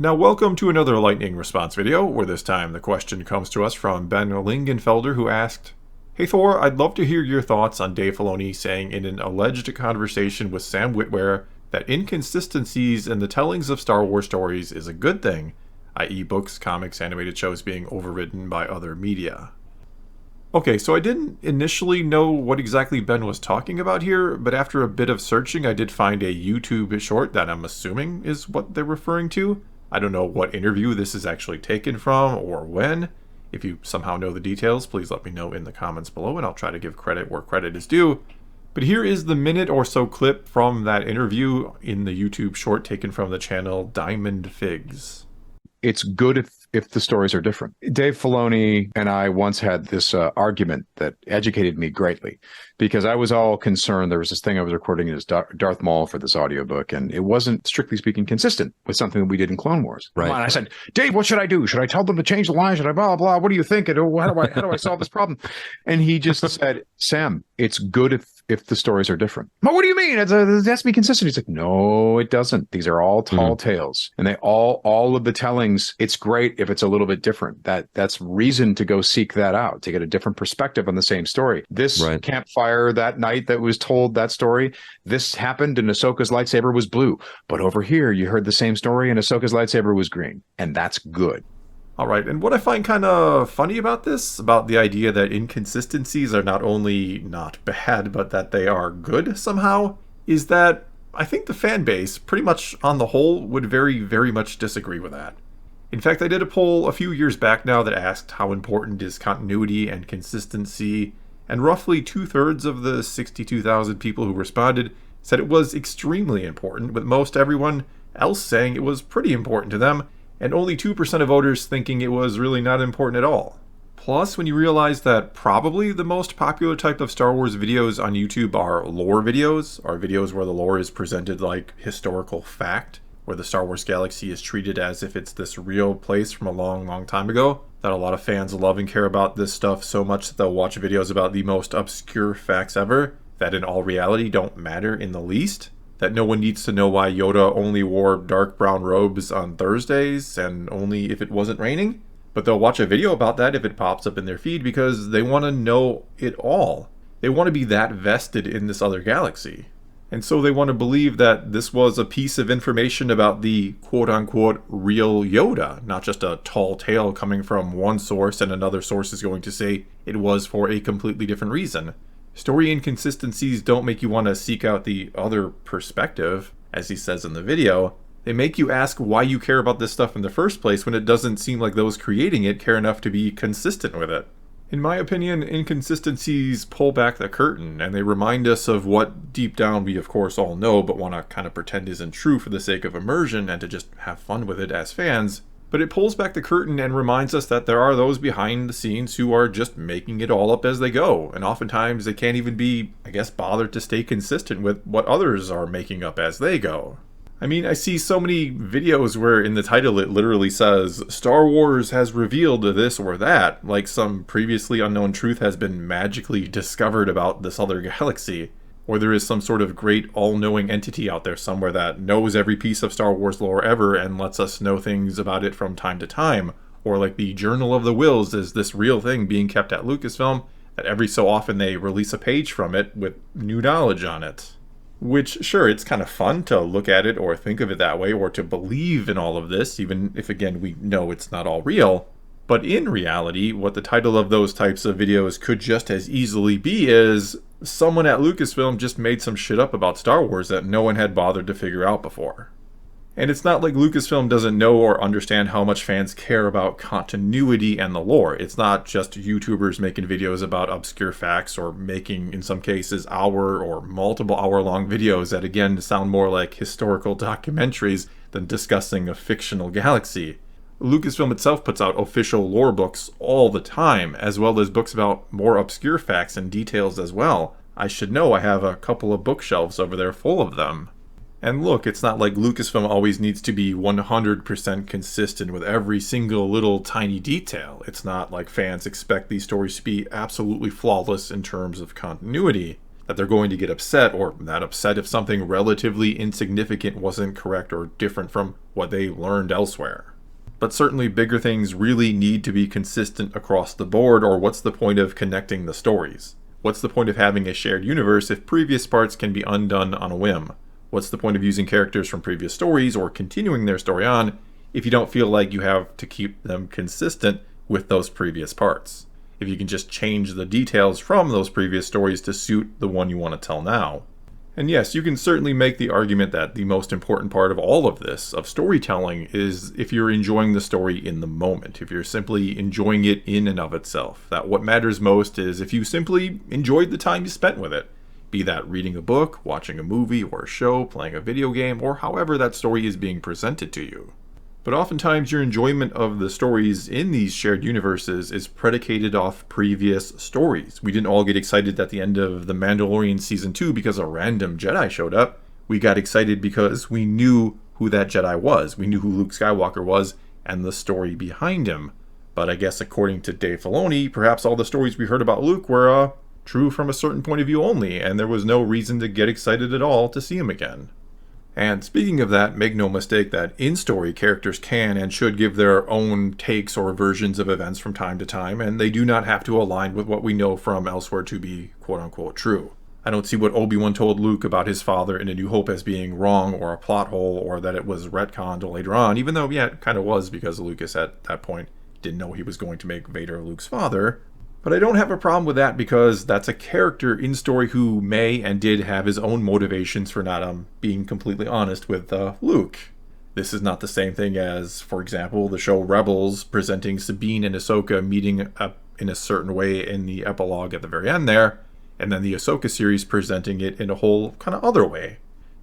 Now welcome to another lightning response video, where this time the question comes to us from Ben Lingenfelder, who asked, "Hey Thor, I'd love to hear your thoughts on Dave Filoni saying in an alleged conversation with Sam Witwer that inconsistencies in the tellings of Star Wars stories is a good thing, i.e. books, comics, animated shows being overwritten by other media." Okay, so I didn't initially know what exactly Ben was talking about here, but after a bit of searching I did find a YouTube short that I'm assuming is what they're referring to. I don't know what interview this is actually taken from or when. If you somehow know the details, please let me know in the comments below and I'll try to give credit where credit is due. But here is the minute or so clip from that interview in the YouTube short taken from the channel Diamond Figs. It's good if the stories are different. Dave Filoni and I once had this argument that educated me greatly, because I was all concerned. There was this thing I was recording as Darth Maul for this audiobook, and it wasn't, strictly speaking, consistent with something that we did in Clone Wars. Right. And I said, "Dave, what should I do? Should I tell them to change the line? Should I blah, blah? What do you think? And how do I solve this problem?" And he just said, "Sam, it's good if the stories are different." "Well, what do you mean? It has to be consistent." He's like, "No, it doesn't. These are all tall tales, and they all of the tellings. It's great if it's a little bit different. That's reason to go seek that out, to get a different perspective on the same story. This campfire that night that was told that story, this happened and Ahsoka's lightsaber was blue, but over here you heard the same story and Ahsoka's lightsaber was green, and that's good." Alright, and what I find kind of funny about this, about the idea that inconsistencies are not only not bad, but that they are good somehow, is that I think the fan base, pretty much on the whole, would very, very much disagree with that. In fact, I did a poll a few years back now that asked how important is continuity and consistency, and roughly 2/3 of the 62,000 people who responded said it was extremely important, with most everyone else saying it was pretty important to them, and only 2% of voters thinking it was really not important at all. Plus, when you realize that probably the most popular type of Star Wars videos on YouTube are lore videos, or videos where the lore is presented like historical fact, where the Star Wars galaxy is treated as if it's this real place from a long, long time ago, that a lot of fans love and care about this stuff so much that they'll watch videos about the most obscure facts ever, that in all reality don't matter in the least, that no one needs to know why Yoda only wore dark brown robes on Thursdays and only if it wasn't raining, but they'll watch a video about that if it pops up in their feed because they want to know it all. They want to be that vested in this other galaxy. And so they want to believe that this was a piece of information about the quote-unquote real Yoda, not just a tall tale coming from one source and another source is going to say it was for a completely different reason. Story inconsistencies don't make you want to seek out the other perspective, as he says in the video. They make you ask why you care about this stuff in the first place when it doesn't seem like those creating it care enough to be consistent with it. In my opinion, inconsistencies pull back the curtain, and they remind us of what deep down we of course all know but want to kind of pretend isn't true for the sake of immersion and to just have fun with it as fans. But it pulls back the curtain and reminds us that there are those behind the scenes who are just making it all up as they go, and oftentimes they can't even be, I guess, bothered to stay consistent with what others are making up as they go. I mean, I see so many videos where in the title it literally says, "Star Wars has revealed this or that," like some previously unknown truth has been magically discovered about this other galaxy, or there is some sort of great all-knowing entity out there somewhere that knows every piece of Star Wars lore ever and lets us know things about it from time to time, or like the Journal of the Wills is this real thing being kept at Lucasfilm that every so often they release a page from it with new knowledge on it. Which, sure, it's kind of fun to look at it or think of it that way or to believe in all of this, even if, again, we know it's not all real. But in reality, what the title of those types of videos could just as easily be is someone at Lucasfilm just made some shit up about Star Wars that no one had bothered to figure out before. And it's not like Lucasfilm doesn't know or understand how much fans care about continuity and the lore. It's not just YouTubers making videos about obscure facts or making, in some cases, hour or multiple hour-long videos that, again, sound more like historical documentaries than discussing a fictional galaxy. Lucasfilm itself puts out official lore books all the time, as well as books about more obscure facts and details as well. I should know I have a couple of bookshelves over there full of them. And look, it's not like Lucasfilm always needs to be 100% consistent with every single little tiny detail. It's not like fans expect these stories to be absolutely flawless in terms of continuity. that they're going to get upset, or not upset if something relatively insignificant wasn't correct or different from what they learned elsewhere. But certainly bigger things really need to be consistent across the board, or what's the point of connecting the stories? What's the point of having a shared universe if previous parts can be undone on a whim? What's the point of using characters from previous stories or continuing their story on if you don't feel like you have to keep them consistent with those previous parts? If you can just change the details from those previous stories to suit the one you want to tell now. And yes, you can certainly make the argument that the most important part of all of this, of storytelling, is if you're enjoying the story in the moment, if you're simply enjoying it in and of itself. That what matters most is if you simply enjoyed the time you spent with it. Be that reading a book, watching a movie or a show, playing a video game, or however that story is being presented to you. But oftentimes your enjoyment of the stories in these shared universes is predicated off previous stories. We didn't all get excited at the end of The Mandalorian Season 2 because a random Jedi showed up. We got excited because we knew who that Jedi was. We knew who Luke Skywalker was and the story behind him. But I guess according to Dave Filoni, perhaps all the stories we heard about Luke were true from a certain point of view only, and there was no reason to get excited at all to see him again. And speaking of that, make no mistake that in-story characters can and should give their own takes or versions of events from time to time, and they do not have to align with what we know from elsewhere to be quote-unquote true. I don't see what Obi-Wan told Luke about his father in A New Hope as being wrong or a plot hole, or that it was retconned later on, even though, yeah, it kind of was, because Lucas at that point didn't know he was going to make Vader Luke's father. But I don't have a problem with that because that's a character in story who may and did have his own motivations for not being completely honest with Luke. This is not the same thing as, for example, the show Rebels presenting Sabine and Ahsoka meeting up in a certain way in the epilogue at the very end there, and then the Ahsoka series presenting it in a whole kind of other way.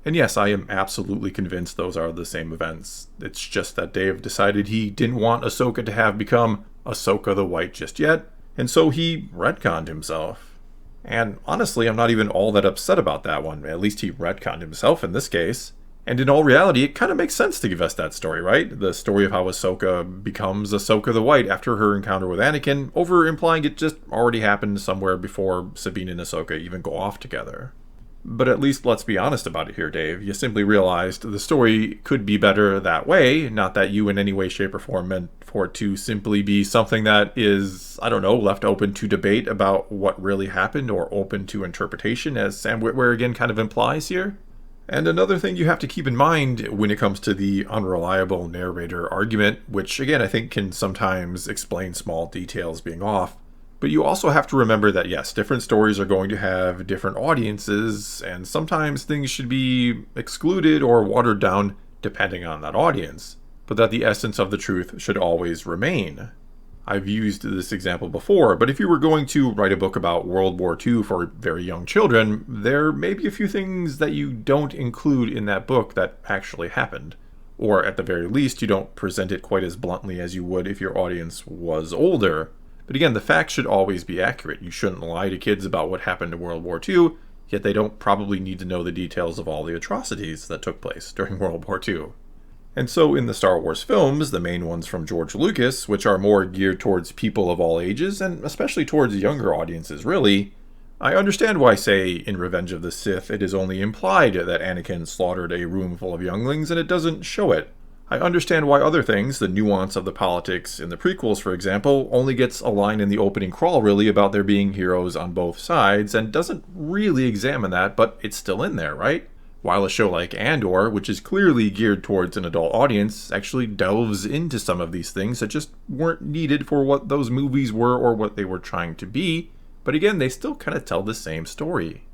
And yes, I am absolutely convinced those are the same events. It's just that Dave decided he didn't want Ahsoka to have become Ahsoka the White just yet, and so he retconned himself. And honestly, I'm not even all that upset about that one. At least he retconned himself in this case. And in all reality, it kind of makes sense to give us that story, right? The story of how Ahsoka becomes Ahsoka the White after her encounter with Anakin, over implying it just already happened somewhere before Sabine and Ahsoka even go off together. But at least let's be honest about it here, Dave. You simply realized the story could be better that way, not that you in any way, shape, or form meant for it to simply be something that is, I don't know, left open to debate about what really happened or open to interpretation, as Sam Witwer again kind of implies here. And another thing you have to keep in mind when it comes to the unreliable narrator argument, which again I think can sometimes explain small details being off, but you also have to remember that yes, different stories are going to have different audiences, and sometimes things should be excluded or watered down depending on that audience, but that the essence of the truth should always remain. I've used this example before, but if you were going to write a book about World War II for very young children, there may be a few things that you don't include in that book that actually happened. Or at the very least, you don't present it quite as bluntly as you would if your audience was older. But again, the facts should always be accurate. You shouldn't lie to kids about what happened in World War II, yet they don't probably need to know the details of all the atrocities that took place during World War II. And so in the Star Wars films, the main ones from George Lucas, which are more geared towards people of all ages, and especially towards younger audiences really, I understand why, say, in Revenge of the Sith, it is only implied that Anakin slaughtered a room full of younglings and it doesn't show it. I understand why other things, the nuance of the politics in the prequels, for example, only gets a line in the opening crawl really about there being heroes on both sides, and doesn't really examine that, but it's still in there, right? While a show like Andor, which is clearly geared towards an adult audience, actually delves into some of these things that just weren't needed for what those movies were or what they were trying to be, but again, they still kind of tell the same story.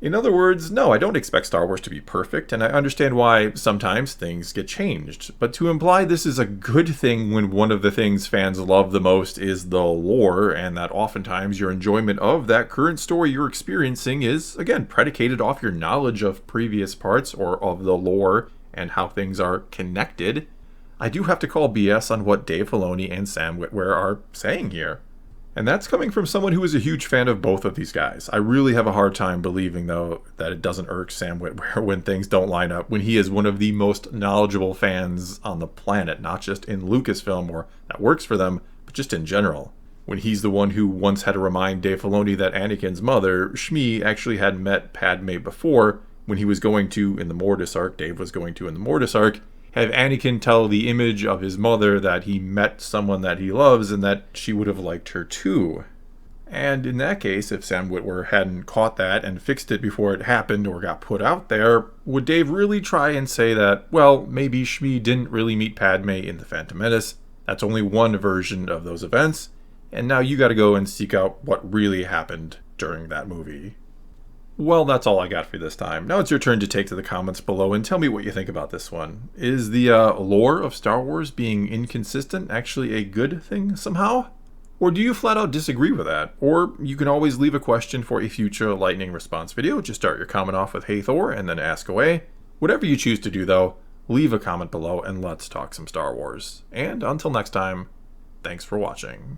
In other words, no, I don't expect Star Wars to be perfect, and I understand why sometimes things get changed. But to imply this is a good thing when one of the things fans love the most is the lore, and that oftentimes your enjoyment of that current story you're experiencing is, again, predicated off your knowledge of previous parts or of the lore and how things are connected, I do have to call BS on what Dave Filoni and Sam Witwer are saying here. And that's coming from someone who is a huge fan of both of these guys. I really have a hard time believing, though, that it doesn't irk Sam Witwer when things don't line up, when he is one of the most knowledgeable fans on the planet, not just in Lucasfilm or that works for them, but just in general. when he's the one who once had to remind Dave Filoni that Anakin's mother, Shmi, actually had met Padme before when he was going to, in the Mortis arc, Dave was going to in the Mortis arc, have Anakin tell the image of his mother that he met someone that he loves and that she would have liked her too. And in that case, if Sam Witwer hadn't caught that and fixed it before it happened or got put out there, would Dave really try and say that, well, maybe Shmi didn't really meet Padme in The Phantom Menace, that's only one version of those events, and now you gotta go and seek out what really happened during that movie? Well, that's all I got for you this time. Now it's your turn to take to the comments below and tell me what you think about this one. Is the lore of Star Wars being inconsistent actually a good thing somehow? Or do you flat out disagree with that? Or you can always leave a question for a future lightning response video. Just start your comment off with "Hey Thor" and then ask away. Whatever you choose to do though, leave a comment below and let's talk some Star Wars. And until next time, thanks for watching.